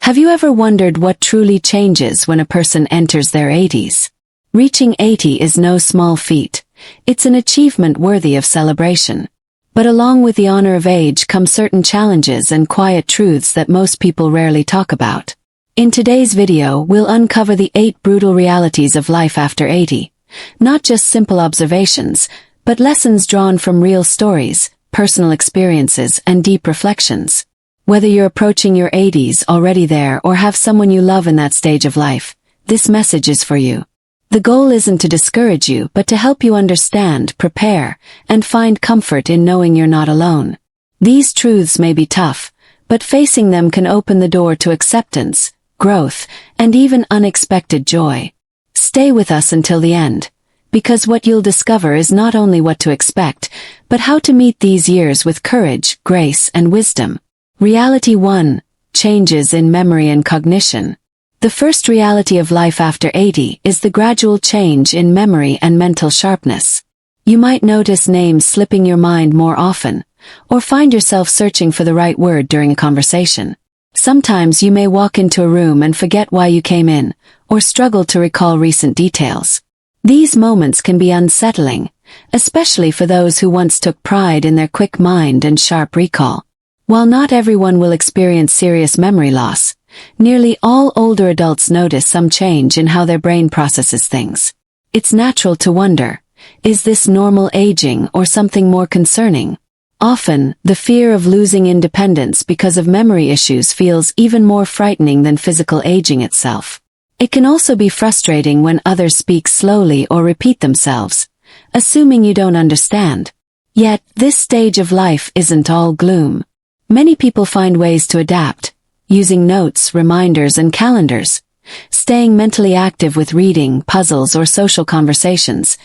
Have you ever wondered what truly changes when a person enters their 80s? Reaching 80 is no small feat. It's an achievement worthy of celebration. But along with the honor of age come certain challenges and quiet truths that most people rarely talk about. In today's video, we'll uncover the 8 brutal realities of life after 80. Not just simple observations, but lessons drawn from real stories, personal experiences, and deep reflections. Whether you're approaching your 80s, already there, or have someone you love in that stage of life, this message is for you. The goal isn't to discourage you, but to help you understand, prepare, and find comfort in knowing you're not alone. These truths may be tough, but facing them can open the door to acceptance, growth, and even unexpected joy. Stay with us until the end, because what you'll discover is not only what to expect, but how to meet these years with courage, grace, and wisdom. Reality 1. Changes in memory and cognition. The first reality of life after 80 is the gradual change in memory and mental sharpness. You might notice names slipping your mind more often, or find yourself searching for the right word during a conversation. Sometimes you may walk into a room and forget why you came in, or struggle to recall recent details. These moments can be unsettling, especially for those who once took pride in their quick mind and sharp recall. While not everyone will experience serious memory loss, nearly all older adults notice some change in how their brain processes things. It's natural to wonder, is this normal aging or something more concerning? Often, the fear of losing independence because of memory issues feels even more frightening than physical aging itself. It can also be frustrating when others speak slowly or repeat themselves, assuming you don't understand. Yet, this stage of life isn't all gloom. Many people find ways to adapt, using notes, reminders, and calendars, staying mentally active with reading, puzzles, or social conversations,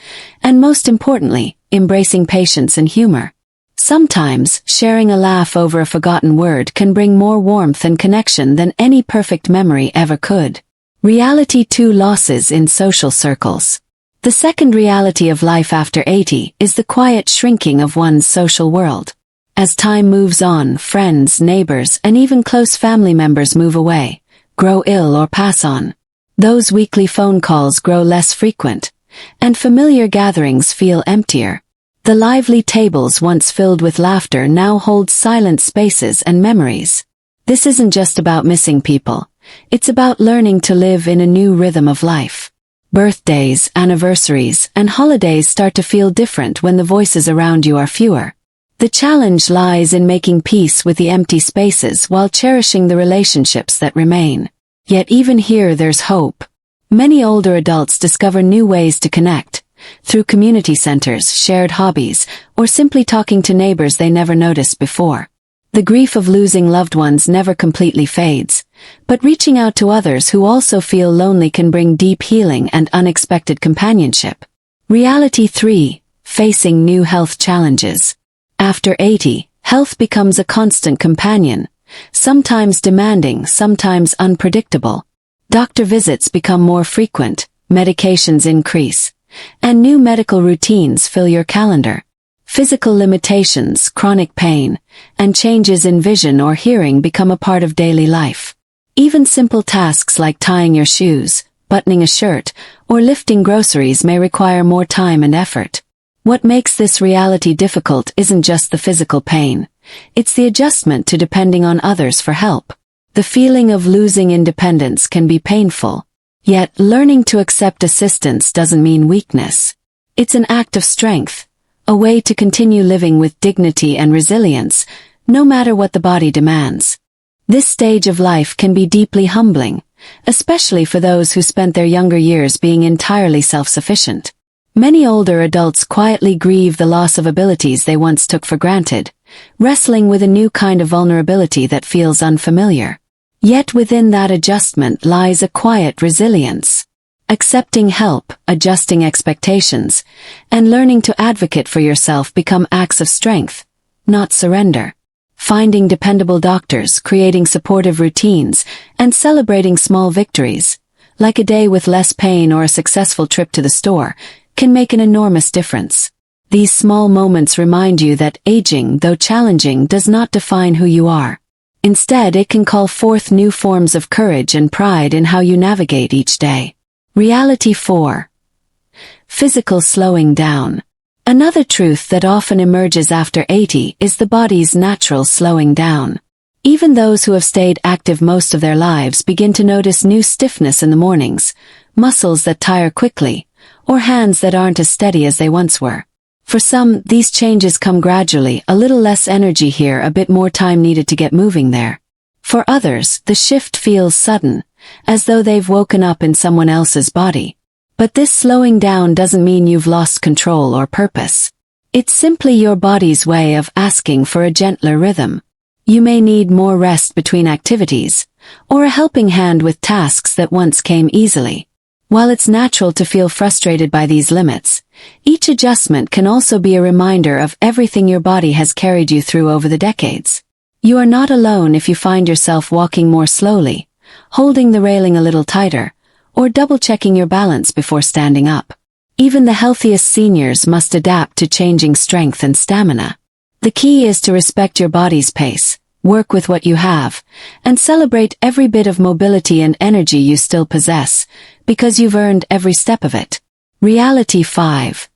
and most importantly, embracing patience and humor. Sometimes, sharing a laugh over a forgotten word can bring more warmth and connection than any perfect memory ever could. Reality 2. Losses in social circles. The second reality of life after 80 is the quiet shrinking of one's social world. As time moves on, friends, neighbors, and even close family members move away, grow ill, or pass on. Those weekly phone calls grow less frequent, and familiar gatherings feel emptier. The lively tables once filled with laughter now hold silent spaces and memories. This isn't just about missing people. It's about learning to live in a new rhythm of life. Birthdays, anniversaries, and holidays start to feel different when the voices around you are fewer. The challenge lies in making peace with the empty spaces while cherishing the relationships that remain. Yet even here there's hope. Many older adults discover new ways to connect, through community centers, shared hobbies, or simply talking to neighbors they never noticed before. The grief of losing loved ones never completely fades, but reaching out to others who also feel lonely can bring deep healing and unexpected companionship. Reality 3. Facing new health challenges. After 80, health becomes a constant companion, sometimes demanding, sometimes unpredictable. Doctor visits become more frequent, medications increase, and new medical routines fill your calendar. Physical limitations, chronic pain, and changes in vision or hearing become a part of daily life. Even simple tasks like tying your shoes, buttoning a shirt, or lifting groceries may require more time and effort. What makes this reality difficult isn't just the physical pain. It's the adjustment to depending on others for help. The feeling of losing independence can be painful. Yet, learning to accept assistance doesn't mean weakness. It's an act of strength, a way to continue living with dignity and resilience, no matter what the body demands. This stage of life can be deeply humbling, especially for those who spent their younger years being entirely self-sufficient. Many older adults quietly grieve the loss of abilities they once took for granted, wrestling with a new kind of vulnerability that feels unfamiliar. Yet within that adjustment lies a quiet resilience. Accepting help, adjusting expectations, and learning to advocate for yourself become acts of strength, not surrender. Finding dependable doctors, creating supportive routines, and celebrating small victories, like a day with less pain or a successful trip to the store, can make an enormous difference. These small moments remind you that aging, though challenging, does not define who you are. Instead, it can call forth new forms of courage and pride in how you navigate each day. Reality 4. Physical slowing down. Another truth that often emerges after 80 is the body's natural slowing down. Even those who have stayed active most of their lives begin to notice new stiffness in the mornings, muscles that tire quickly, or hands that aren't as steady as they once were. For some, these changes come gradually, a little less energy here, a bit more time needed to get moving there. For others, the shift feels sudden, as though they've woken up in someone else's body. But this slowing down doesn't mean you've lost control or purpose. It's simply your body's way of asking for a gentler rhythm. You may need more rest between activities, or a helping hand with tasks that once came easily. While it's natural to feel frustrated by these limits, each adjustment can also be a reminder of everything your body has carried you through over the decades. You are not alone if you find yourself walking more slowly, holding the railing a little tighter, or double-checking your balance before standing up. Even the healthiest seniors must adapt to changing strength and stamina. The key is to respect your body's pace, work with what you have, and celebrate every bit of mobility and energy you still possess, because you've earned every step of it. Reality 5.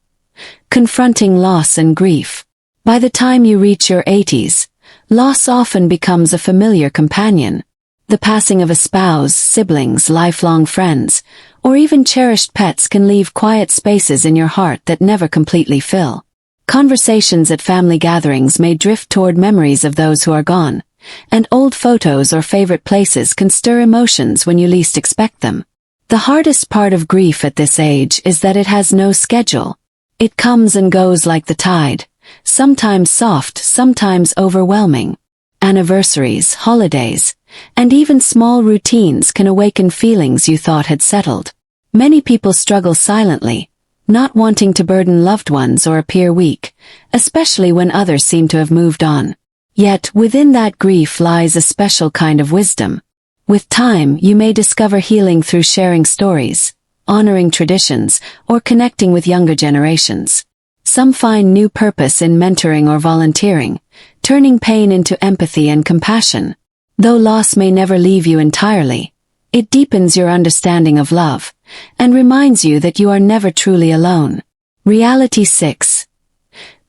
Confronting loss and grief. By the time you reach your 80s, loss often becomes a familiar companion. The passing of a spouse, siblings, lifelong friends, or even cherished pets can leave quiet spaces in your heart that never completely fill. Conversations at family gatherings may drift toward memories of those who are gone, and old photos or favorite places can stir emotions when you least expect them. The hardest part of grief at this age is that it has no schedule. It comes and goes like the tide, sometimes soft, sometimes overwhelming. Anniversaries, holidays, and even small routines can awaken feelings you thought had settled. Many people struggle silently, not wanting to burden loved ones or appear weak, especially when others seem to have moved on. Yet, within that grief lies a special kind of wisdom. With time, you may discover healing through sharing stories, honoring traditions, or connecting with younger generations. Some find new purpose in mentoring or volunteering, turning pain into empathy and compassion. Though loss may never leave you entirely, it deepens your understanding of love, and reminds you that you are never truly alone. Reality 6.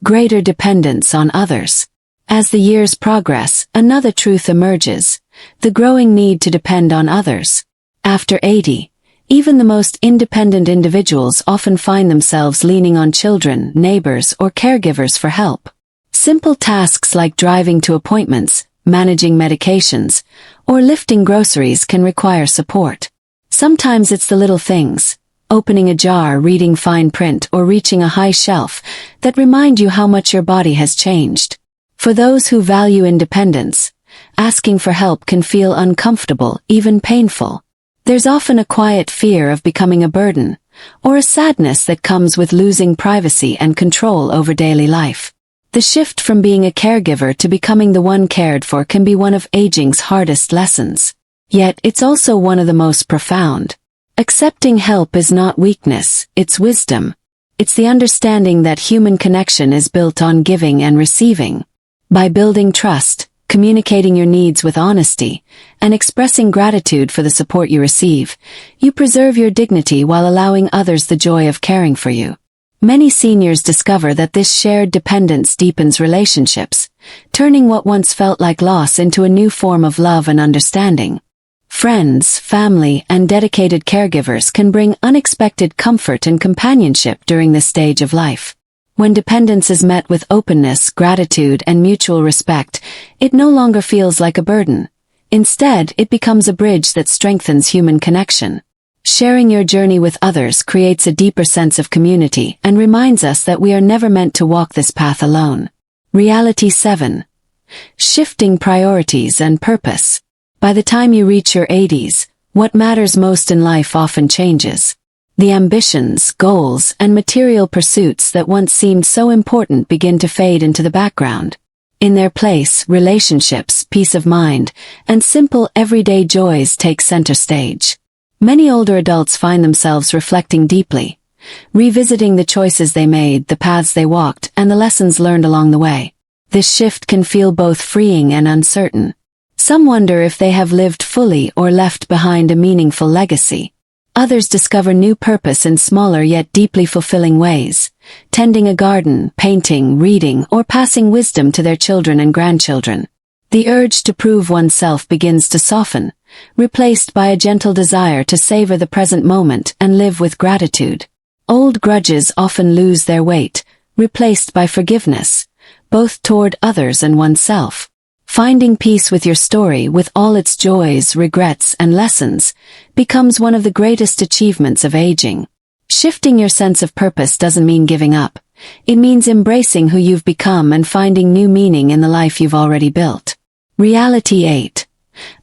Greater dependence on others. As the years progress, another truth emerges: the growing need to depend on others. After 80, even the most independent individuals often find themselves leaning on children, neighbors, or caregivers for help. Simple tasks like driving to appointments, managing medications, or lifting groceries can require support. Sometimes it's the little things, opening a jar, reading fine print, or reaching a high shelf, that remind you how much your body has changed. For those who value independence, asking for help can feel uncomfortable, even painful. There's often a quiet fear of becoming a burden, or a sadness that comes with losing privacy and control over daily life. The shift from being a caregiver to becoming the one cared for can be one of aging's hardest lessons. Yet it's also one of the most profound. Accepting help is not weakness, it's wisdom. It's the understanding that human connection is built on giving and receiving. By building trust, communicating your needs with honesty, and expressing gratitude for the support you receive, you preserve your dignity while allowing others the joy of caring for you. Many seniors discover that this shared dependence deepens relationships, turning what once felt like loss into a new form of love and understanding. Friends, family, and dedicated caregivers can bring unexpected comfort and companionship during this stage of life. When dependence is met with openness, gratitude, and mutual respect, it no longer feels like a burden. Instead, it becomes a bridge that strengthens human connection. Sharing your journey with others creates a deeper sense of community and reminds us that we are never meant to walk this path alone. Reality 7. Shifting priorities and purpose. By the time you reach your 80s, what matters most in life often changes. The ambitions, goals, and material pursuits that once seemed so important begin to fade into the background. In their place, relationships, peace of mind, and simple everyday joys take center stage. Many older adults find themselves reflecting deeply, revisiting the choices they made, the paths they walked, and the lessons learned along the way. This shift can feel both freeing and uncertain. Some wonder if they have lived fully or left behind a meaningful legacy. Others discover new purpose in smaller yet deeply fulfilling ways, tending a garden, painting, reading, or passing wisdom to their children and grandchildren. The urge to prove oneself begins to soften, replaced by a gentle desire to savor the present moment and live with gratitude. Old grudges often lose their weight, replaced by forgiveness, both toward others and oneself. Finding peace with your story, with all its joys, regrets, and lessons, becomes one of the greatest achievements of aging. Shifting your sense of purpose doesn't mean giving up. It means embracing who you've become and finding new meaning in the life you've already built. Reality 8.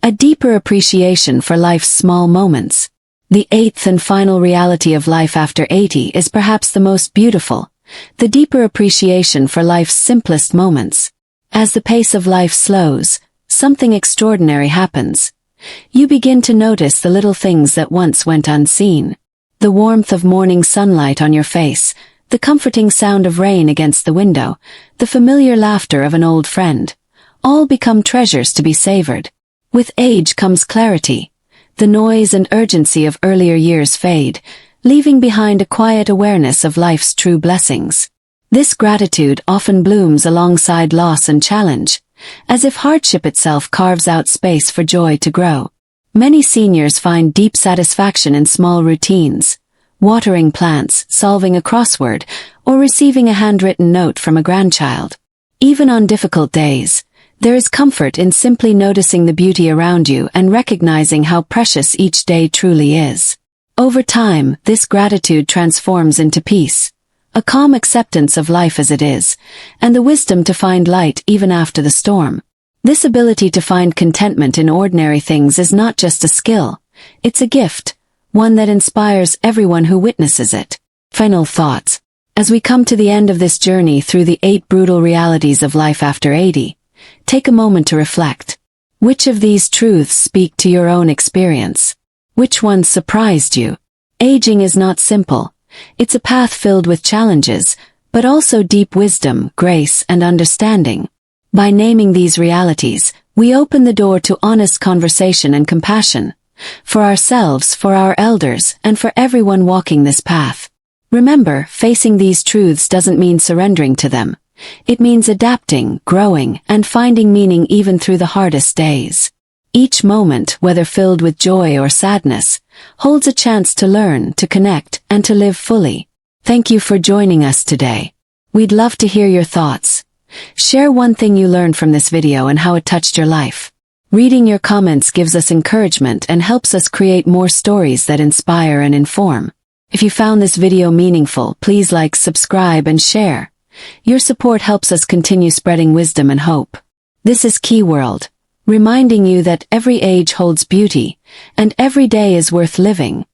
A deeper appreciation for life's small moments. The eighth and final reality of life after 80 is perhaps the most beautiful, the deeper appreciation for life's simplest moments. As the pace of life slows, something extraordinary happens. You begin to notice the little things that once went unseen. The warmth of morning sunlight on your face, the comforting sound of rain against the window, the familiar laughter of an old friend. All become treasures to be savored. With age comes clarity. The noise and urgency of earlier years fade, leaving behind a quiet awareness of life's true blessings. This gratitude often blooms alongside loss and challenge, as if hardship itself carves out space for joy to grow. Many seniors find deep satisfaction in small routines, watering plants, solving a crossword, or receiving a handwritten note from a grandchild. Even on difficult days, there is comfort in simply noticing the beauty around you and recognizing how precious each day truly is. Over time, this gratitude transforms into peace, a calm acceptance of life as it is, and the wisdom to find light even after the storm. This ability to find contentment in ordinary things is not just a skill, it's a gift, one that inspires everyone who witnesses it. Final thoughts. As we come to the end of this journey through the 8 brutal realities of life after 80, take a moment to reflect. Which of these truths speak to your own experience? Which ones surprised you? Aging is not simple. It's a path filled with challenges, but also deep wisdom, grace, and understanding. By naming these realities, we open the door to honest conversation and compassion, for ourselves, for our elders, and for everyone walking this path. Remember, facing these truths doesn't mean surrendering to them. It means adapting, growing, and finding meaning even through the hardest days. Each moment, whether filled with joy or sadness, holds a chance to learn, to connect, and to live fully. Thank you for joining us today. We'd love to hear your thoughts. Share one thing you learned from this video and how it touched your life. Reading your comments gives us encouragement and helps us create more stories that inspire and inform. If you found this video meaningful, please like, subscribe, and share. Your support helps us continue spreading wisdom and hope. This is Key World, reminding you that every age holds beauty, and every day is worth living.